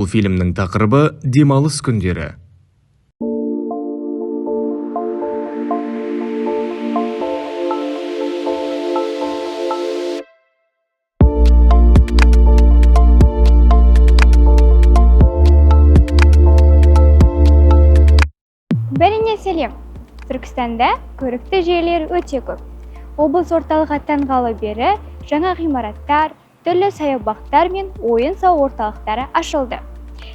Бұл фильмнің тақырыбы демалыс күндері. Бәріне сәлем. Түркістанда көрікті жерлер өте көп. Облыс орталығы атанғалы бері жаңа ғимараттар, түрлі саябақтар мен ойын-сауық орталықтары ашылды.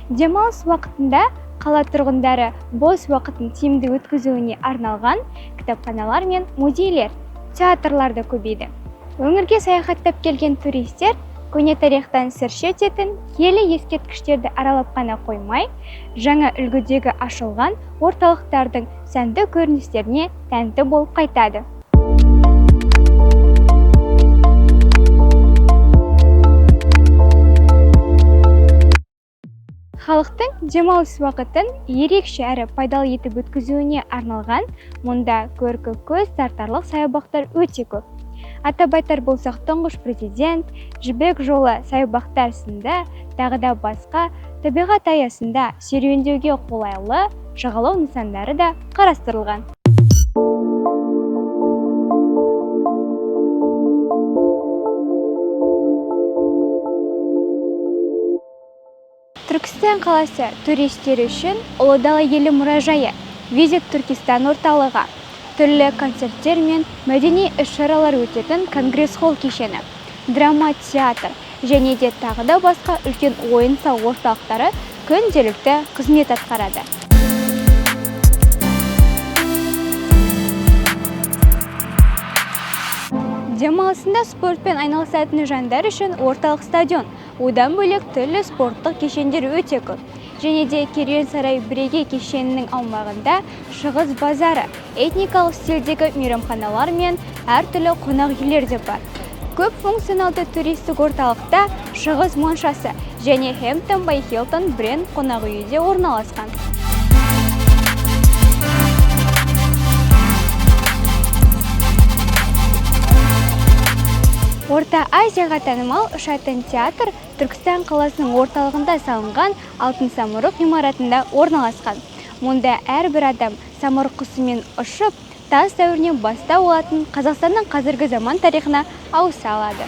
Демалыс уақытында қала тұрғындары бос уақытын тиімді өткізуіне арналған кітапханалар мен музейлер, театрлар да көбейді. Өңірге саяхаттап келген туристер көне тарихтан сыр шертетін киелі ескерткіштерді аралап қана қоймай, жаңа үлгідегі ашылған орталықтардың сәнді көріністеріне тәнті болып қайтады. Халықтың демалыс уақытын ерекше әрі пайдалы етіп өткізуіне арналған мұнда көркі көз тартарлық саябақтар өте көп. Атап айтар болсақ, тұңғыш президент, жібек жолы саябақтар сынды тағы да басқа табиғат аясында серуендеуге қолайлы жағалау нысандары да қарастырылған. Түркістан қаласы туристер үшін Ұлы Дала елі мұражайы, Визит Түркістан орталығы, түрлі концерттер мен мәдени іс-шаралар өтетін конгресс-холл кешені, драма театр және де тағы да басқа үлкен ойын-сауық орталықтары күнделікті қызмет атқарады. Демалысында спортпен айналысатын жандар үшін орталық стадион, одан бөлек түрлі спорттық кешендер өте көп. Және де Керуен сарай бірегей кешенінің аумағында шығыс базары, этникалық стильдегі мейрамханалар мен әртүрлі қонақ үйлер де бар. Көп функционалды туристік орталықта шығыс моншасы және Хэмптон бай Хилтон бренд қонақ үйі де орналасқан. Орта Азияға танымал ұшатын театр Түркістан қаласының орталығында салынған алтын самұрық ғимаратында орналасқан. Мұнда әрбір адам самұрық құсымен ұшып, тас дәуірінен бастау алатын Қазақстанның қазіргі заман тарихына ауыса алады.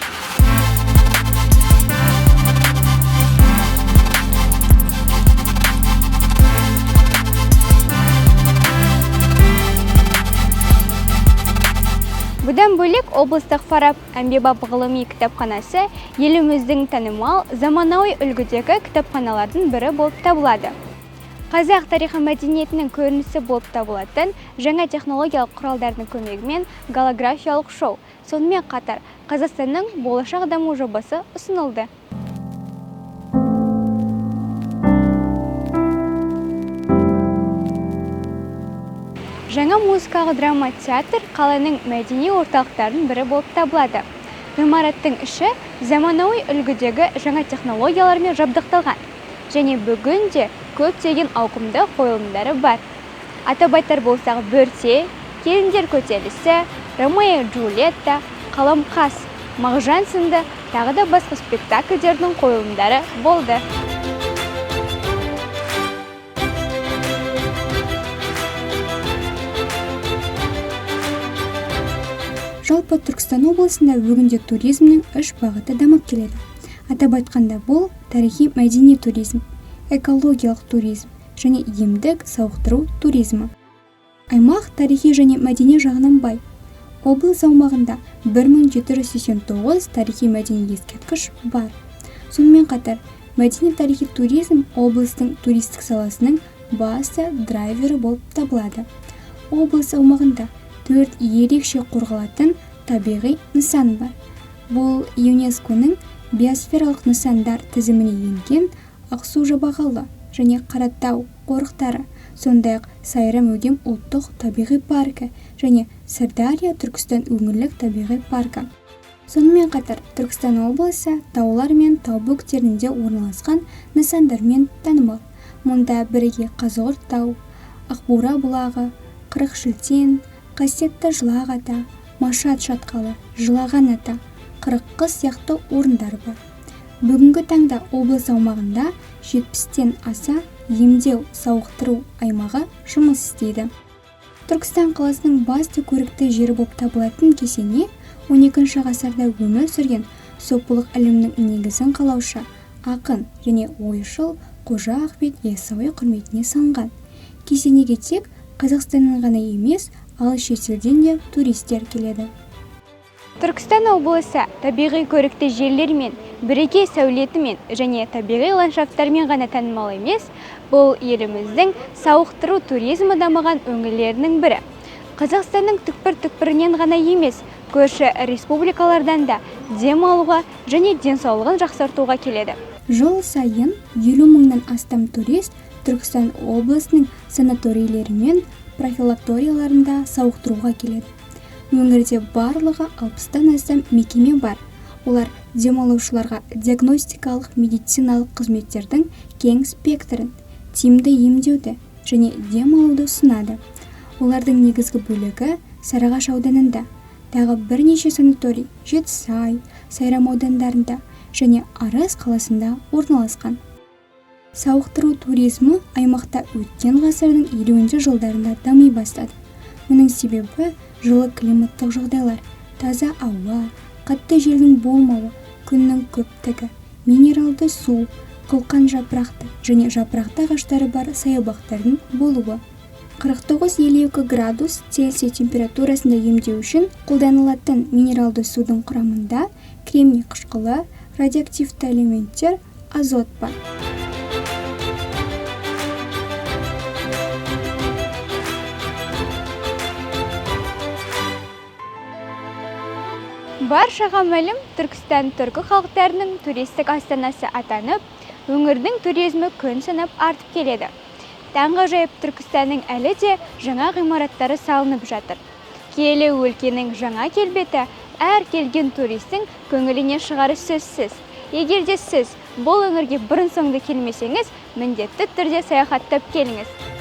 Бұдан бөлек облыстық Фараб әмбебап ғылыми кітапханасы еліміздің танымал заманауи үлгідегі кітапханалардың бірі болып табылады. Қазақ тарихы мәдениетінің көрінісі болып табылатын жаңа технологиялық құралдардың көмегімен голографиялық шоу, сонымен қатар Қазақстанның болашақ даму жобасы ұсынылды. Жаңа музыкалық драма театр қаланың мәдени орталықтарының бірі болып табылады. Ғимараттың іші заманауи үлгідегі жаңа технологиялармен жабдықталған және бүгінде көптеген ауқымды қойылымдары бар. Атап айтар болсақ, Бөрте, Келіндер көтерілісі, Ромео и Джульетта, Қаламқас, Мағжан сынды тағы да басқа спектакльдердің қойылымдары болды. Жалпы Түркістан облысында бүгінде туризмнің үш бағыты дамып келеді. Атап айтқанда бұл тарихи мәдени туризм, экологиялық туризм және емдік сауықтыру туризмі. Аймақ тарихи және мәдени жағынан бай. Облыс аумағында 1789 тарихи мәдени ескерткіш бар. Сонымен қатар, мәдени тарихи туризм облыстың туристік саласының басты драйвері болып табылады. Облыс аумағында 4 ерекше қорғалатын табиғи нысан бар. Бұл ЮНЕСКО-ның биосфералық нысандар тізіміне енген Ақсу-Жабағылы және Қаратау қорықтары, сондай-ақ Сайрам-Өгем ұлттық табиғи паркі және Сырдария Түркістан өңірлік табиғи паркі. Сонымен қатар, Түркістан облысы таулар мен тау бөктерінде орналасқан нысандармен танымал. Мұнда бірге Қазығұрт тау, Ақбура бұлағы, Қырықшілтен, Қасиетті Жылақ ата, Машат шатқалы, Жылаған ата, Қырыққыз сияқты орындар бар. Бүгінгі таңда облыс аумағында 70-тен аса емдеу сауықтыру аймағы жұмыс істейді. Түркістан қаласының басты көрікті жері болып табылатын кесене 12 ғасырда өмір сүрген сопылық ілімнің негізін қалаушы ақын және ойшыл Қожа Ахмет Яссауи құрметіне салынған. Кесенеге тек Қазақстаннан ғана емес, ал шетелден де туристер келеді. Түркістан облысы табиғи көрікті жерлермен, бірегей сәулетімен және табиғи ландшафтармен ғана танымал емес, бұл еліміздің сауықтыру туризмі дамыған өңірлерінің бірі. Қазақстанның түкпір-түкпірінен ғана емес, көрші республикалардан да дем алуға және денсаулығын жақсартуға келеді. Жыл сайын 50 мыңнан астам турист Түркістан облысының санаторийлері мен профилакторияларында сауықтыруға келеді. Өңірде барлығы 60-тан астам мекеме бар. Олар демалушыларға диагностикалық медициналық қызметтердің кең спектрін, тиімді емдеуді және демалуды ұсынады. Олардың негізгі бөлігі Сарыағаш ауданында, тағы бірнеше санаторий Жетісай, Сайрам аудандарында және Арыс қаласында орналасқан. Сауықтыру туризмі аймақта өткен ғасырдың 50 жылдарында дами бастады. Мұның себебі жылы климаттық жағдайлар, таза ауа, қатты желдің болмауы, күннің көптігі, минералды су, қылқан жапырақты және жапырақты ағаштары бар саябақтардың болуы. 49-52 градус Цельсий температурасында емдеу үшін қолданылатын минералды судың құрамында кремний қышқылы, радиоактивті элементтер, азот бар. Баршаға мәлім, Түркістан түркі халықтарының туристік астанасы атанып, өңірдің туризмі күн санап артып келеді. Таңғажайып Түркістанның әлі де жаңа ғимараттары салынып жатыр. Киелі өлкенің жаңа келбеті әр келген туристің көңіліне шығары сөзсіз. Егер де сіз бұл өңірге бұрын соңды келмесеңіз, міндетті түрде саяхаттап келіңіз.